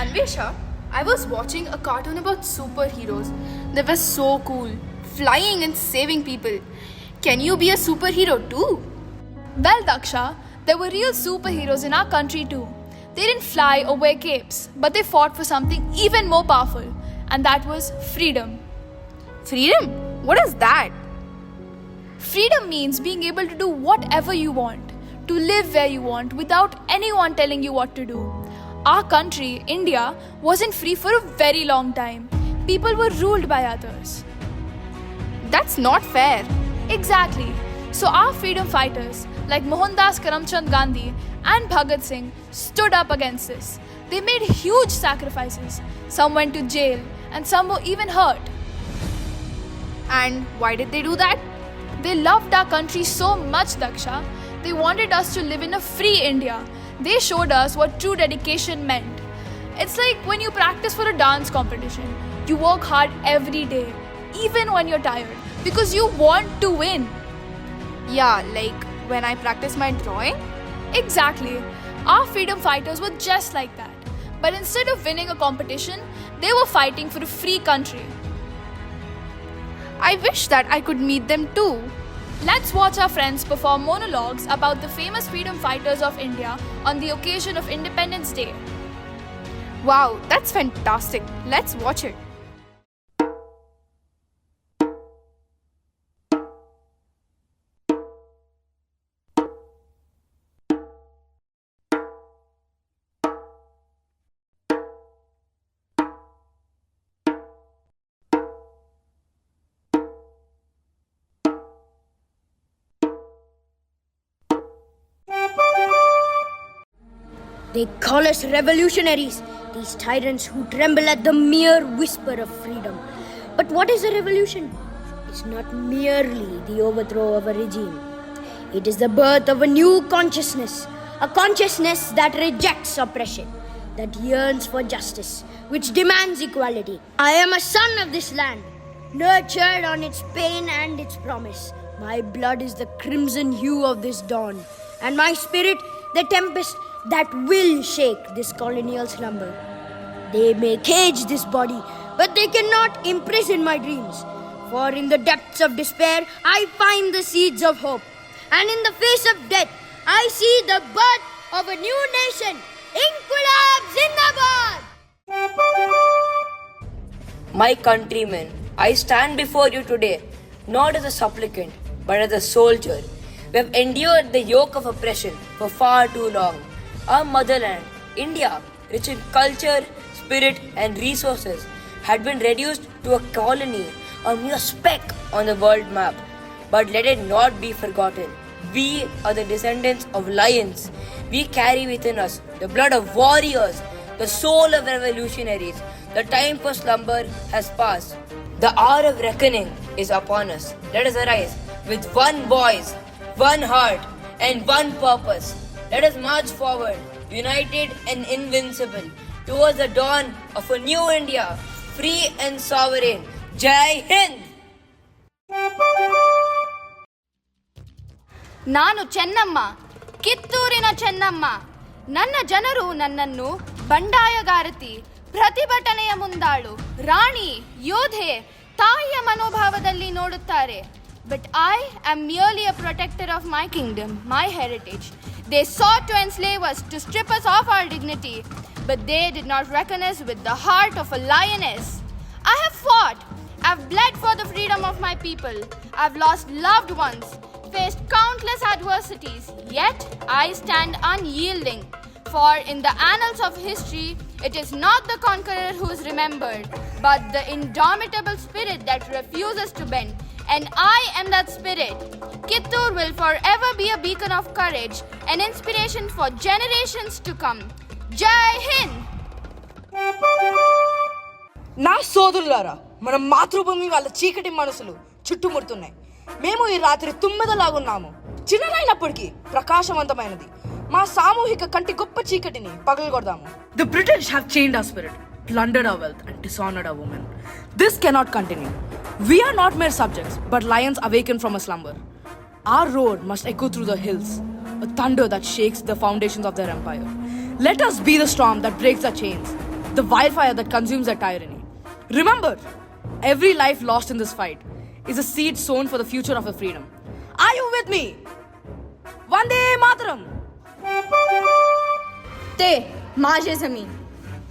Anvesha, I was watching a cartoon about superheroes. They were so cool, flying and saving people. Can you be a superhero too? Well, Daksha, there were real superheroes in our country too. They didn't fly or wear capes, but they fought for something even more powerful, and that was freedom. Freedom? What is that? Freedom means being able to do whatever you want, to live where you want without anyone telling you what to do. Our country, India, wasn't free for a very long time. People were ruled by others. That's not fair. Exactly. So our freedom fighters like Mohandas Karamchand Gandhi and Bhagat Singh stood up against this. They made huge sacrifices. Some went to jail and some were even hurt. And why did they do that? They loved our country so much, Daksha. They wanted us to live in a free India. They showed us what true dedication meant. It's like when you practice for a dance competition. You work hard every day, even when you're tired, because you want to win. Yeah, like when I practice my drawing? Exactly. Our freedom fighters were just like that. But instead of winning a competition, they were fighting for a free country. I wish that I could meet them too. Let's watch our friends perform monologues about the famous freedom fighters of India on the occasion of Independence Day. Wow, that's fantastic. Let's watch it. They call us revolutionaries, these tyrants who tremble at the mere whisper of freedom. But what is a revolution? It's not merely the overthrow of a regime. It is the birth of a new consciousness, a consciousness that rejects oppression, that yearns for justice, which demands equality. I am a son of this land, nurtured on its pain and its promise. My blood is the crimson hue of this dawn, and my spirit the tempest that will shake this colonial slumber. They may cage this body, but they cannot imprison my dreams. For in the depths of despair, I find the seeds of hope. And in the face of death, I see the birth of a new nation. Inquilab Zindabad! My countrymen, I stand before you today, not as a supplicant, but as a soldier. We have endured the yoke of oppression for far too long. Our motherland, India, rich in culture, spirit, and resources, had been reduced to a colony, a mere speck on the world map. But let it not be forgotten. We are the descendants of lions. We carry within us the blood of warriors, the soul of revolutionaries. The time for slumber has passed. The hour of reckoning is upon us. Let us arise with one voice, one heart, and one purpose. Let us march forward, united and invincible, towards the dawn of a new India, free and sovereign. Jai Hind! ನಾನು ಚೆನ್ನಮ್ಮ, ಕಿತ್ತೂರಿನ ಚೆನ್ನಮ್ಮ. ನನ್ನ ಜನರು ನನ್ನನ್ನು ಬಂಡಾಯಗಾರತಿ, ಪ್ರತಿಭಟನೆಯ ಮುಂದಾಳು, ರಾಣಿ, ಯೋಧೆ, ತಾಯಿಯ ಮನೋಭಾವದಲ್ಲಿ ನೋಡುತ್ತಾರೆ. But I am merely a protector of my kingdom, my heritage. They sought to enslave us, to strip us of our dignity, but they did not reckon us with the heart of a lioness. I have fought, I've bled for the freedom of my people. I've lost loved ones, faced countless adversities, yet I stand unyielding. For in the annals of history, it is not the conqueror who is remembered, but the indomitable spirit that refuses to bend. And I am that spirit. Kittur will forever be a beacon of courage, an inspiration for generations to come. Jai Hind! నా సోదరులారా, మన మాతృభూమి వాళ్ళ చీకటి మనసులు చుట్టుముడుతున్నాయి. మేము ఈ రాత్రి తుమ్మెదలాగున్నాము. చిన్నదైనప్పటికీ ప్రకాశవంతమైనది. మా సామూహిక కంటి గొప్ప చీకటిని పగలగొడదాము. The British have chained our spirit, plundered our wealth and dishonored our women. This cannot continue. We are not mere subjects, but lions awakened from a slumber. Our roar must echo through the hills, a thunder that shakes the foundations of their empire. Let us be the storm that breaks the chains. the wildfire that consumes their tyranny. Remember, every life lost in this fight is a seed sown for the future of our freedom. Are you with me? Vande Mataram! ते माझे जमीन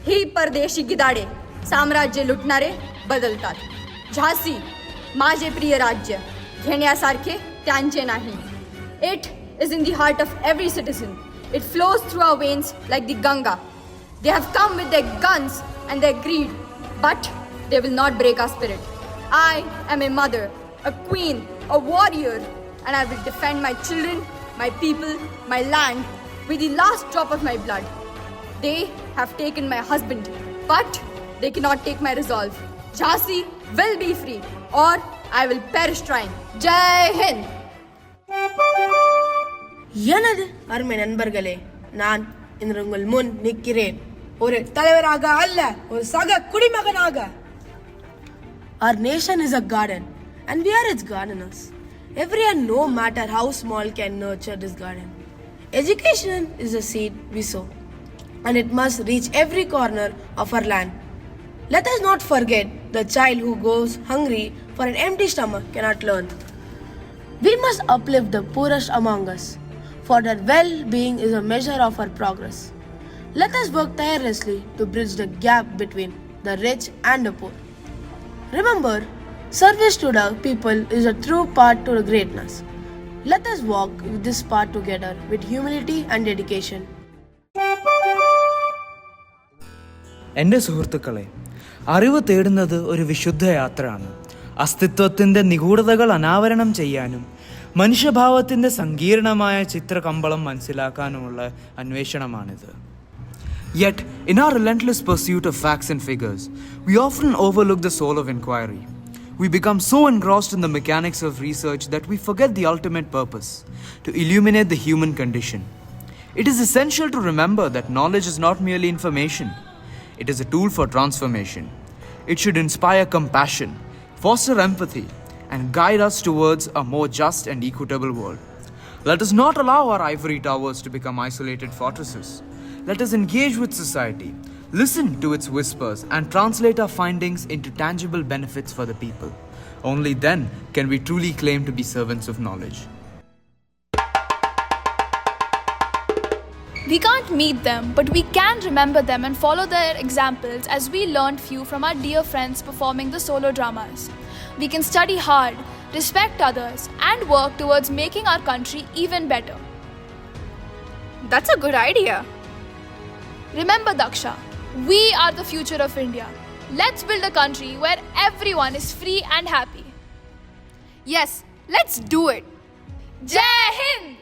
ही परदेशी गिदाडे साम्राज्य लुटणारे बदलतात. झांसी माझे प्रिय राज्य घेण्यासारखे त्यांचे नाही. It is in the heart of every citizen. It flows through our veins like the Ganga. They have come with their guns and their greed, but they will not break our spirit. I am a mother, a queen, a warrior, and I will defend my children, my people, my land with the last drop of my blood. They have taken my husband, but they cannot take my resolve. Jhansi will be free, or I will perish trying. Jai Hind! எனது அருமை நண்பர்களே, நான் இன்று உங்கள் முன் நிற்கிறேன் ஒரு தலைவராக அல்ல, ஒரு சக குடிமகனாக. Our nation is a garden and we are its gardeners. Everyone, no matter how small, can nurture this garden. Education is a seed we sow and it must reach every corner of our land. Let us not forget the child who goes hungry for an empty stomach cannot learn. We must uplift the poorest among us, for their well-being is a measure of our progress. Let us work tirelessly to bridge the gap between the rich and the poor. Remember, service to the people is a true path to greatness. Let us walk this path together with humility and dedication. എൻ്റെ സുഹൃത്തുക്കളെ, അറിവ് തേടുന്നത് ഒരു വിശുദ്ധ യാത്രയാണ്. അസ്തിത്വത്തിൻ്റെ നിഗൂഢതകൾ അനാവരണം ചെയ്യാനും മനുഷ്യഭാവത്തിൻ്റെ സങ്കീർണമായ ചിത്രകമ്പളം മനസ്സിലാക്കാനുമുള്ള അന്വേഷണമാണിത്. Yet, in our relentless pursuit of facts and figures, we often overlook the soul of inquiry. We become so engrossed in the mechanics of research that we forget the ultimate purpose, to illuminate the human condition. It is essential to remember that knowledge is not merely information. It is a tool for transformation. It should inspire compassion, foster empathy, and guide us towards a more just and equitable world. Let us not allow our ivory towers to become isolated fortresses. Let us engage with society, listen to its whispers, and translate our findings into tangible benefits for the people. Only then can we truly claim to be servants of knowledge. We can't meet them, but we can remember them and follow their examples as we learned few from our dear friends performing the solo dramas. We can study hard, respect others, and work towards making our country even better. That's a good idea. Remember, Daksha, we are the future of India. Let's build a country where everyone is free and happy. Yes, let's do it. Jai Hind!